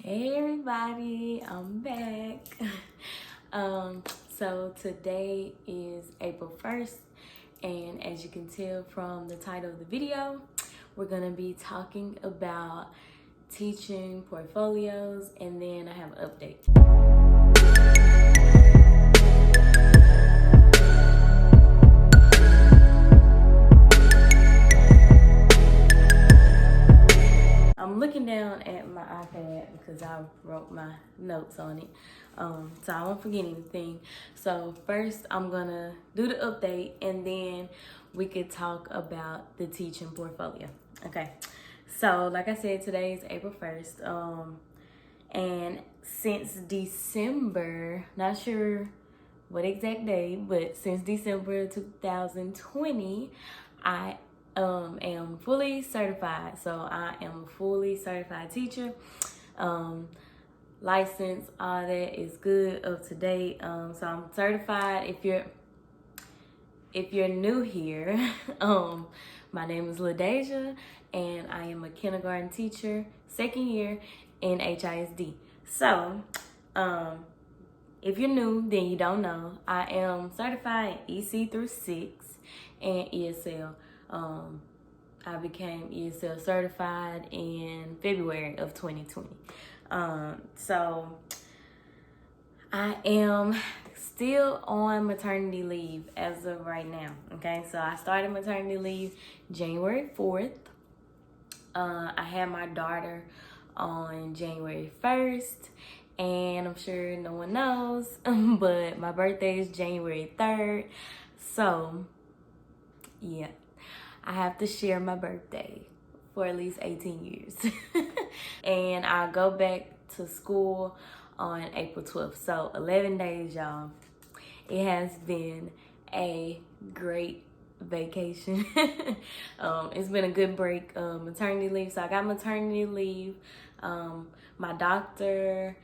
Hey everybody, I'm back. So today is April 1st, and as you can tell from the title of the video, we're gonna be talking about teaching portfolios, and then I have an update. I'm looking down at my iPad because I wrote my notes on it, so I won't forget anything. So first I'm gonna do the update, and then we could talk about the teaching portfolio. Okay, so like I said, today is April 1st, and since December, not sure what exact day, but since December 2020, I am fully certified. So I am a fully certified teacher. License, all that is good, up to date. So I'm certified. If you're new here, my name is LaDeja, and I am a kindergarten teacher, second year in HISD. So, if you're new, then you don't know, I am certified in EC through 6 and ESL. I became ESL certified in February of 2020. So I am still on maternity leave as of right now. Okay, so I started maternity leave January 4th. I had my daughter on January 1st, and I'm sure no one knows, but my birthday is January 3rd. So yeah, I have to share my birthday for at least 18 years. And I'll go back to school on April 12th. So 11 days, y'all. It has been a great vacation. It's been a good break. Maternity leave. So I got maternity leave. My doctor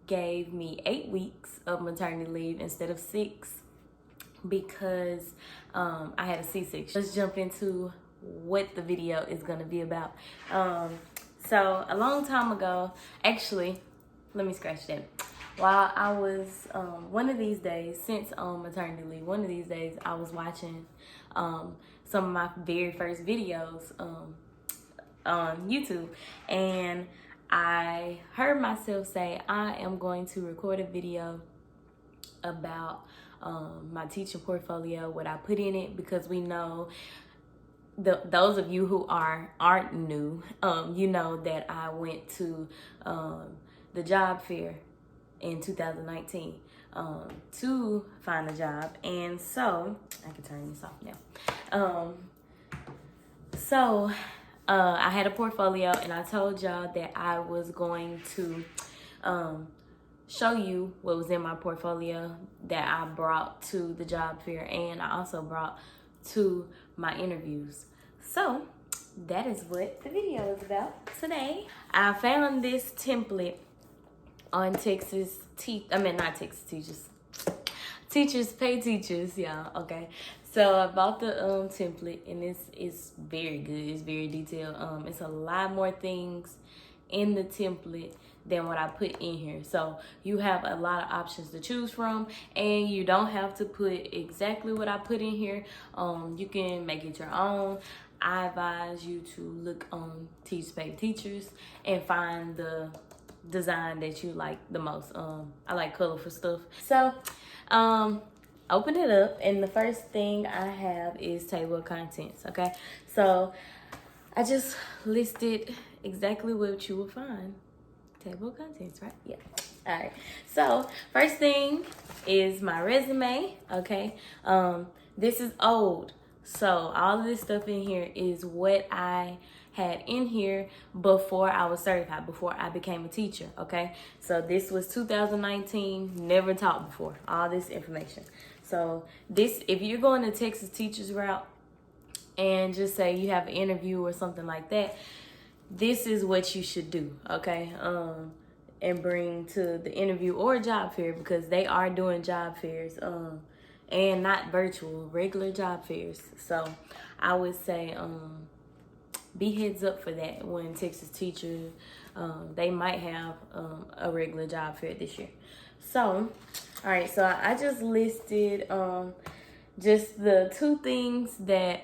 gave me 8 weeks of maternity leave instead of 6 because I had a C-section. Let's jump into what the video is gonna be about. So a long time ago, actually, let me scratch that. While I was, one of these days, since maternity leave, one of these days I was watching some of my very first videos on YouTube, and I heard myself say, I am going to record a video about my teaching portfolio, what I put in it, because we know, those of you who aren't new, you know that I went to the job fair in 2019 to find a job, and so I can turn this off now. So I had a portfolio, and I told y'all that I was going to show you what was in my portfolio that I brought to the job fair, and I also brought to my interviews. So that is what the video is about today. I found this template on Teachers Pay Teachers, y'all. Okay, so I bought the template, and it's very good. It's very detailed. It's a lot more things in the template than what I put in here. So you have a lot of options to choose from, and you don't have to put exactly what I put in here. You can make it your own. I advise you to look on Teachers Pay Teachers and find the design that you like the most. I like colorful stuff. So open it up, and the first thing I have is table of contents. Okay, so I just listed exactly what you will find. Table of contents, right? Yeah. All right. So first thing is my resume. Okay. This is old. So all of this stuff in here is what I had in here before I was certified, before I became a teacher. Okay. So this was 2019, never taught before, all this information. So this, if you're going the Texas teachers route and just say you have an interview or something like that, this is what you should do, okay? And bring to the interview or job fair, because they are doing job fairs, and not virtual, regular job fairs. So I would say be heads up for that when Texas teachers They might have a regular job fair this year. So, all right, so I just listed just the 2 things that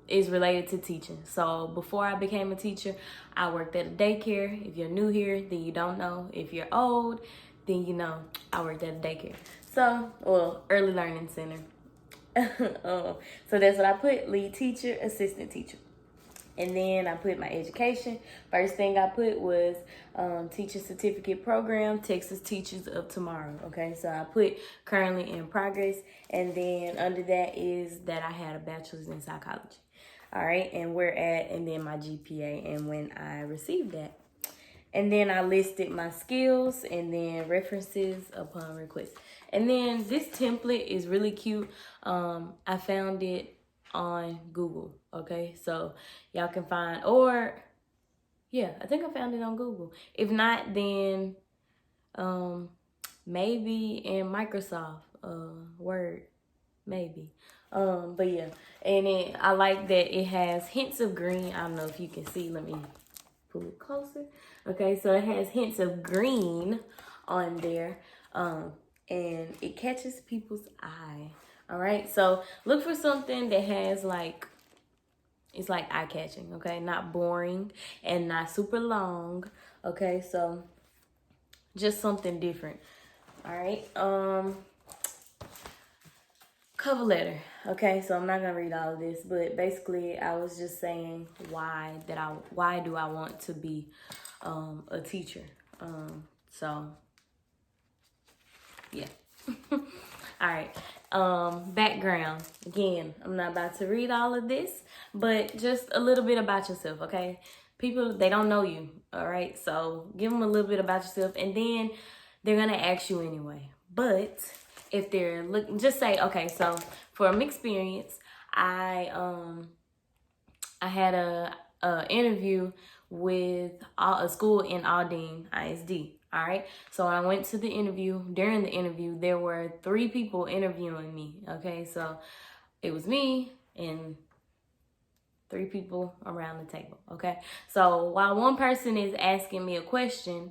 is related to teaching. So before I became a teacher, I worked at a daycare. If you're new here, then you don't know. If you're old, then you know I worked at a daycare. So, well, early learning center. So that's what I put: lead teacher, assistant teacher. And then I put my education. First thing I put was teacher certificate program, Texas Teachers of Tomorrow. Okay, so I put currently in progress. And then under that is that I had a bachelor's in psychology. All right, and where at, and then my GPA and when I received that. And then I listed my skills and then references upon request. And then this template is really cute. I found it on Google. Okay, so y'all can find, or yeah, I think I found it on Google. If not, then maybe in Microsoft Word, maybe. But yeah, and I like that it has hints of green. I don't know if you can see. Let me pull it closer. Okay, so it has hints of green on there, and it catches people's eye. All right, so look for something that has like, it's like eye-catching, okay? Not boring and not super long, okay? So just something different. All right, cover letter. Okay, so I'm not gonna read all of this, but basically I was just saying why do I want to be a teacher. So yeah. All right. Background. Again, I'm not about to read all of this, but just a little bit about yourself, okay? People, they don't know you, all right? So give them a little bit about yourself, and then they're gonna ask you anyway. But if they're looking, just say, okay, so from experience, I had a interview with a school in Aldine ISD. All right. So when I went to the interview, during the interview, there were 3 people interviewing me. Okay. So it was me and 3 people around the table. Okay. So while one person is asking me a question,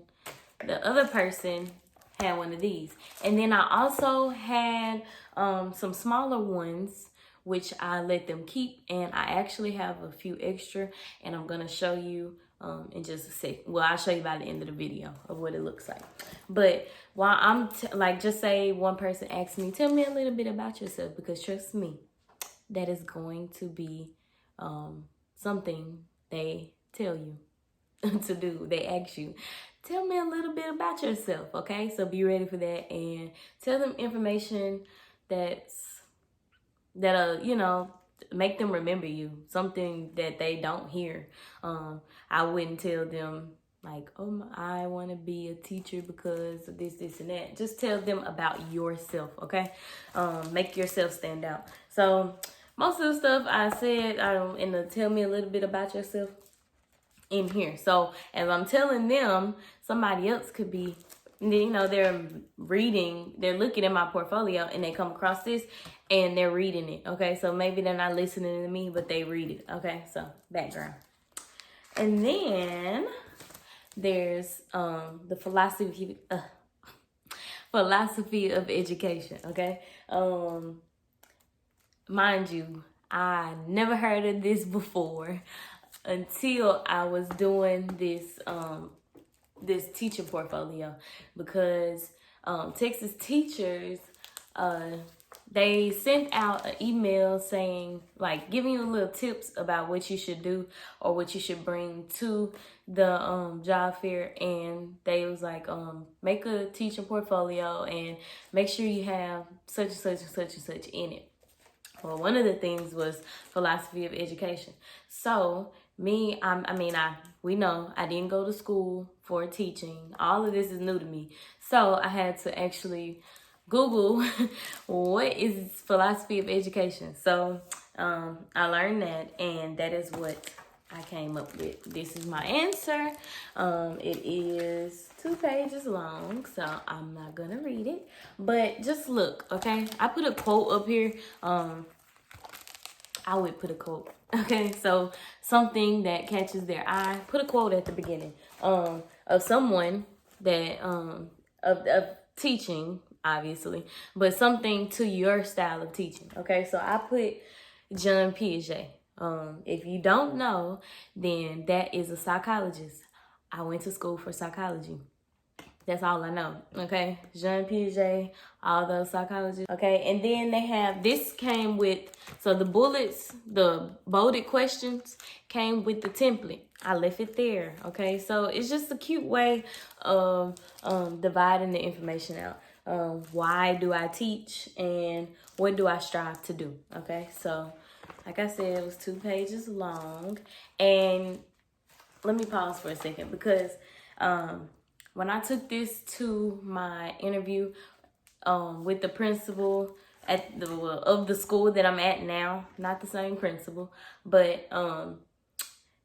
the other person had one of these. And then I also had some smaller ones, which I let them keep. And I actually have a few extra, and I'm going to show you in just a sec. Well, I'll show you by the end of the video of what it looks like. But while I'm like, just say one person asks me, tell me a little bit about yourself, because trust me, that is going to be something they tell you to do. They ask you, tell me a little bit about yourself, okay? So be ready for that, and tell them information that'll, you know, make them remember you, something that they don't hear. I wouldn't tell them like, oh, I want to be a teacher because of this, this, and that. Just tell them about yourself, okay? Make yourself stand out. So most of the stuff I said in the tell me a little bit about yourself in here. So as I'm telling them, somebody else could be, you know, they're looking at my portfolio and they come across this and they're reading it. Okay, so maybe they're not listening to me, but they read it. Okay, so background. And then there's the philosophy of education. Okay, mind you, I never heard of this before until I was doing this this teacher portfolio, because Texas teachers, they sent out an email saying, like, giving you little tips about what you should do or what you should bring to the job fair. And they was like, make a teacher portfolio and make sure you have such and such and such and such in it. Well, one of the things was philosophy of education. So me, we know I didn't go to school for teaching. All of this is new to me. So I had to actually Google what is philosophy of education. So I learned that, and that is what I came up with. This is my answer. It is 2 pages long, so I'm not gonna read it, but just look, okay? I put a quote up here I would put a quote. Okay, so something that catches their eye. Put a quote at the beginning of someone that of teaching, obviously, but something to your style of teaching. Okay, so I put John Piaget. If you don't know, then that is a psychologist. I went to school for psychology. That's all I know. Okay, Jean Piaget, all those psychologists. Okay, and then they have this came with, so the bullets, the bolded questions came with the template. I left it there. Okay, so it's just a cute way of dividing the information out. Why do I teach and what do I strive to do? Okay, so like I said, it was 2 pages long, and let me pause for a second because when I took this to my interview with the principal at the of the school that I'm at now, not the same principal, but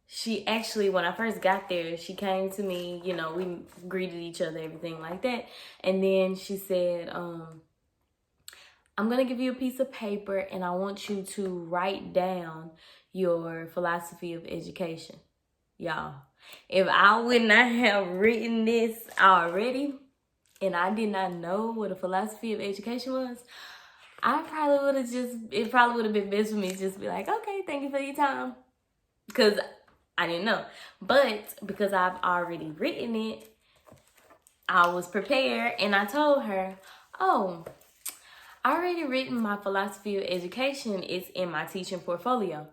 she actually, when I first got there, she came to me, you know, we greeted each other, everything like that, and then she said, I'm gonna give you a piece of paper and I want you to write down your philosophy of education. Y'all, if I would not have written this already and I did not know what a philosophy of education was, I probably would have it probably would have been best for me to just be like, okay, thank you for your time. Because I didn't know. But because I've already written it, I was prepared and I told her, oh, I already written my philosophy of education. It's in my teaching portfolio.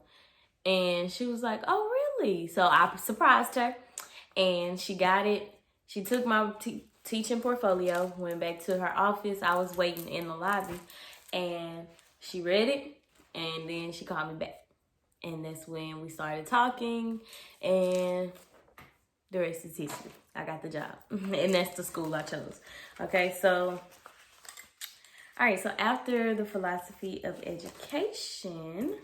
And she was like, oh, really? So I surprised her and she got it. She took my teaching portfolio, went back to her office. I was waiting in the lobby and she read it and then she called me back. And that's when we started talking and the rest is history. I got the job and that's the school I chose. Okay, so, all right, so after the philosophy of education,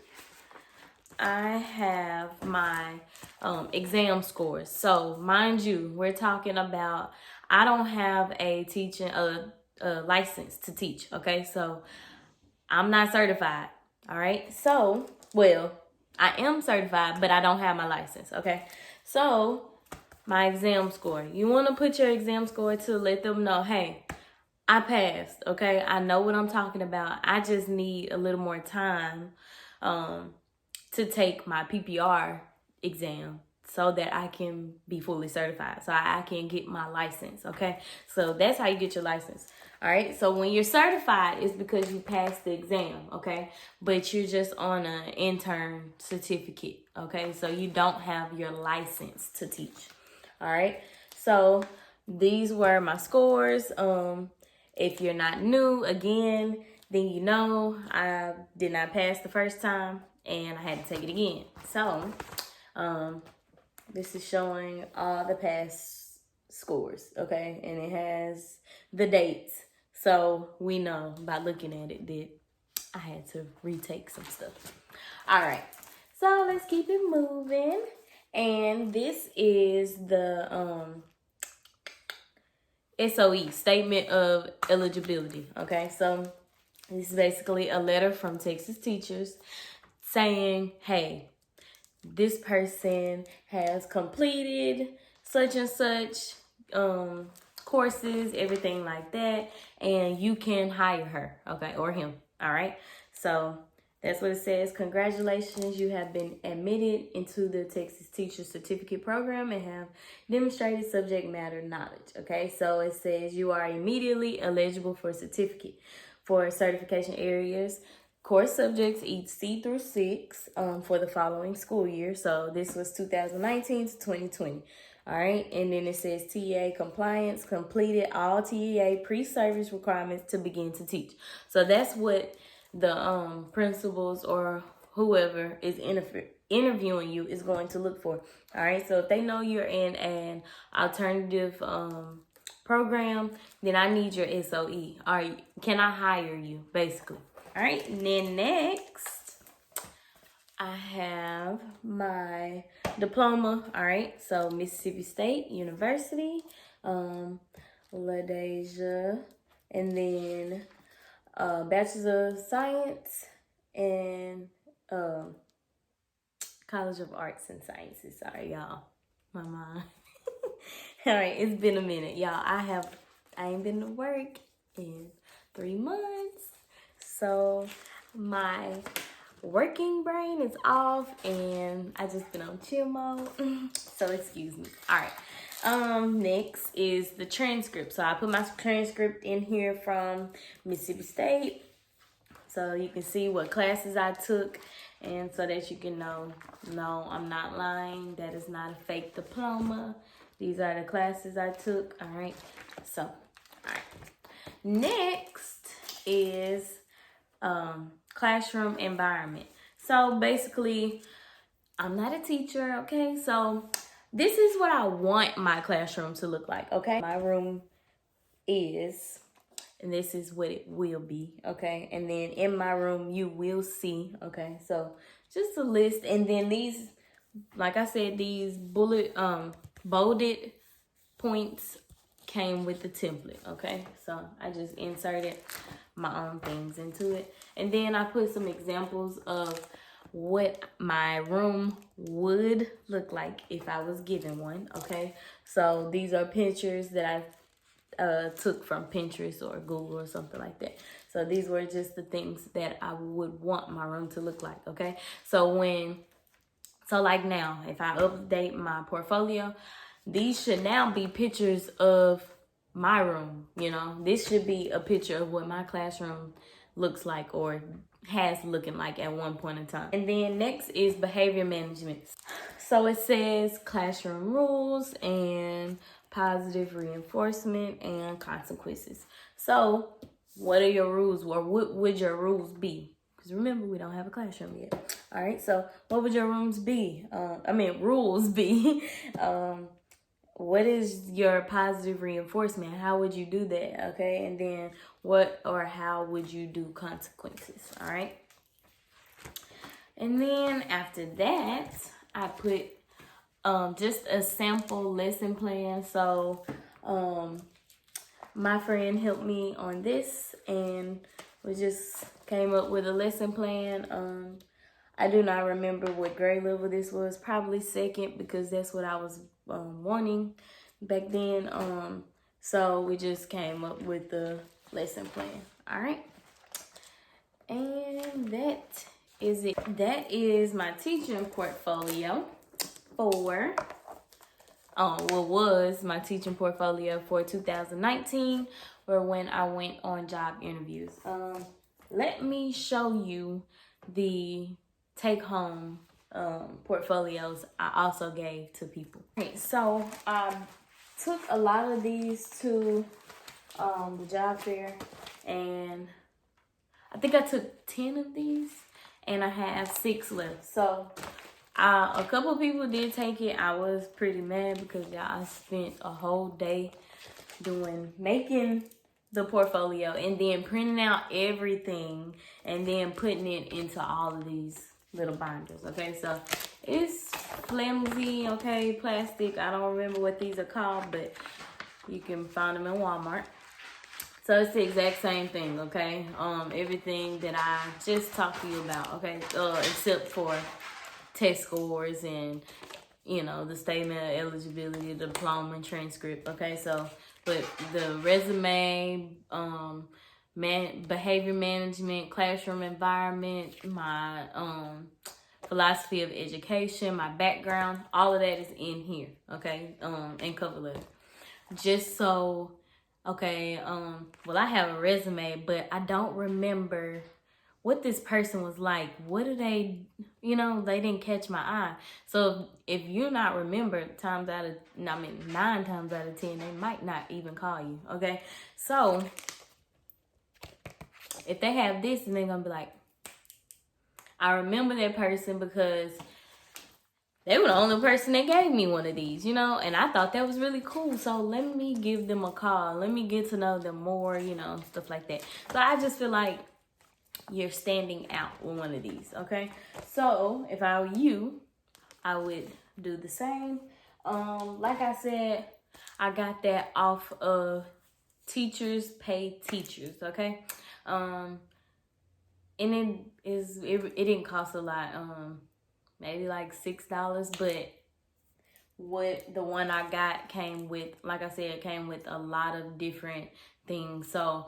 I have my exam scores. So mind you, we're talking about, I don't have a teaching, a license to teach. Okay, so I'm not certified. All right, so, well, I am certified, but I don't have my license. Okay, so my exam score. You want to put your exam score to let them know, hey, I passed. Okay, I know what I'm talking about. I just need a little more time to take my PPR exam so that I can be fully certified, so I can get my license, okay? So that's how you get your license, all right? So when you're certified, it's because you passed the exam, okay? But you're just on an intern certificate, okay? So you don't have your license to teach, all right? So these were my scores. If you're not new, again, then you know I did not pass the first time and I had to take it again. So, this is showing all the past scores, okay? And it has the dates. So we know by looking at it that I had to retake some stuff. All right, so let's keep it moving. And this is the SOE, Statement of Eligibility, okay? So this is basically a letter from Texas teachers saying, hey, this person has completed such and such courses, everything like that, and you can hire her, okay, or him, all right? So that's what it says. Congratulations, you have been admitted into the Texas Teacher Certificate Program and have demonstrated subject matter knowledge, okay? So it says you are immediately eligible for a certificate for certification areas. Course subjects each C through 6 for the following school year. So this was 2019 to 2020. All right. And then it says TEA compliance, completed all TEA pre-service requirements to begin to teach. So that's what the principals or whoever is interviewing you is going to look for. All right. So if they know you're in an alternative program, then I need your SOE. All right. Can I hire you, basically? All right, and then next, I have my diploma. All right, so Mississippi State University, LaDeja, and then Bachelor of Science in um, College of Arts and Sciences. Sorry, y'all. My mind. All right, it's been a minute, y'all. I ain't been to work in 3 months, so my working brain is off, and I just been on chill mode. So excuse me. All right. Next is the transcript. So I put my transcript in here from Mississippi State, so you can see what classes I took, and so that you can know, no, I'm not lying. That is not a fake diploma. These are the classes I took. All right. So, all right. Next is classroom environment. So basically, I'm not a teacher, okay? So this is what I want my classroom to look like, okay? My room is, and this is what it will be, okay? And then in my room, you will see, okay? So just a list. And then these, like I said, these bolded points came with the template, okay? So I just inserted my own things into it. And then I put some examples of what my room would look like if I was given one, okay? So these are pictures that I took from Pinterest or Google or something like that. So these were just the things that I would want my room to look like, okay? So like now, if I update my portfolio, these should now be pictures of my room, you know. This should be a picture of what my classroom looks like or has looking like at one point in time. And then next is behavior management. So it says classroom rules and positive reinforcement and consequences. So what are your rules, or what would your rules be? Because remember, we don't have a classroom yet. All right, so what would your rules be? Rules be? What is your positive reinforcement? How would you do that? Okay, and then what or how would you do consequences? All right. And then after that, I put just a sample lesson plan. So my friend helped me on this, and we just came up with a lesson plan. I do not remember what grade level this was. Probably second, because that's what I was wanting back then. So we just came up with the lesson plan. All right. And that is it. That is my teaching portfolio for, was my teaching portfolio for 2019, or when I went on job interviews. Let me show you the take home portfolios I also gave to people. Okay, so I took a lot of these to the job fair, and I think I took 10 of these, and I have 6 left. So a couple people did take it. I was pretty mad because I spent a whole day making the portfolio and then printing out everything and then putting it into all of these little binders. Okay, so it's flimsy, okay, plastic. I don't remember what these are called, but you can find them in Walmart. So it's the exact same thing, okay? Everything that I just talked to you about, okay? Except for test scores and, you know, the statement of eligibility, the diploma, and transcript, okay? So, but the resume, behavior management, classroom environment, my philosophy of education, my background, all of that is in here, okay? And cover letter. Just so, okay, well, I have a resume, but I don't remember what this person was like. What do they, they didn't catch my eye. So if you're not remember, 9 times out of 10, they might not even call you, okay? So if they have this, and they're gonna be like, I remember that person because they were the only person that gave me one of these, and I thought that was really cool. So let me give them a call. Let me get to know them more, stuff like that. So I just feel like you're standing out with one of these, okay? So if I were you, I would do the same. Like I said, I got that off of Teachers Pay Teachers, okay? and it didn't cost a lot, maybe like $6, but what the one I got came with, like I said, it came with a lot of different things. So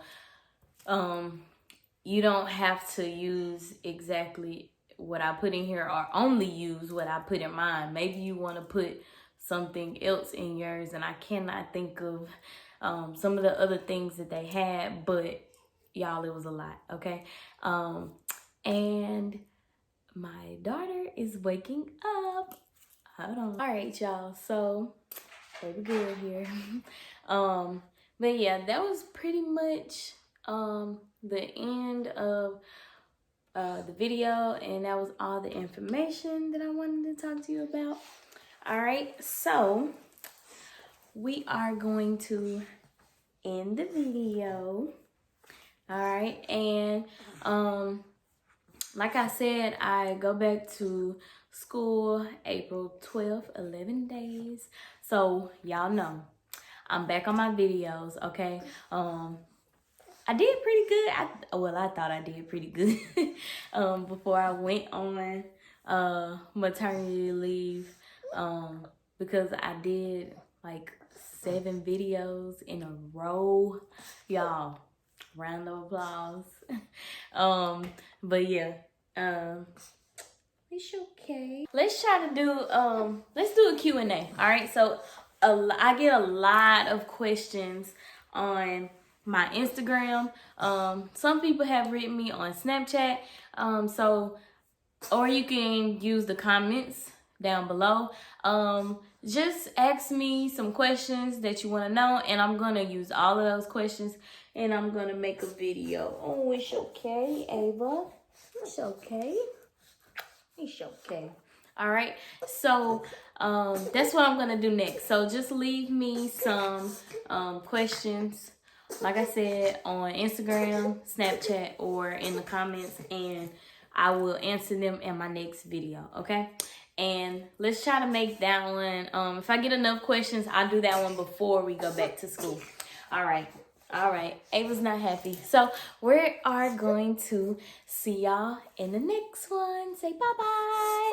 you don't have to use exactly what I put in here or only use what I put in mine. Maybe you want to put something else in yours, and I cannot think of some of the other things that they had, but y'all, it was a lot, okay? And my daughter is waking up. Hold on. All right, y'all, so we good here. But yeah, that was pretty much the end of the video, and that was all the information that I wanted to talk to you about. All right, so we are going to end the video. All right, and like I said, I go back to school April 12th, 11 days. So y'all know I'm back on my videos, okay? I did pretty good. I thought I did pretty good before I went on maternity leave, because I did like 7 videos in a row. Y'all, round of applause. But yeah, it's okay. Let's try to do let's do a Q&A. All right, so I get a lot of questions on my Instagram. Some people have written me on Snapchat, or you can use the comments down below. Just ask me some questions that you want to know, and I'm gonna use all of those questions, and I'm gonna make a video. Oh, it's okay, Ava. It's okay. It's okay. All right, so that's what I'm gonna do next. So just leave me some questions, like I said, on Instagram, Snapchat, or in the comments, and I will answer them in my next video, okay? And let's try to make that one, if I get enough questions, I'll do that one before we go back to school. All right. Ava's not happy. So we are going to see y'all in the next one. Say bye-bye.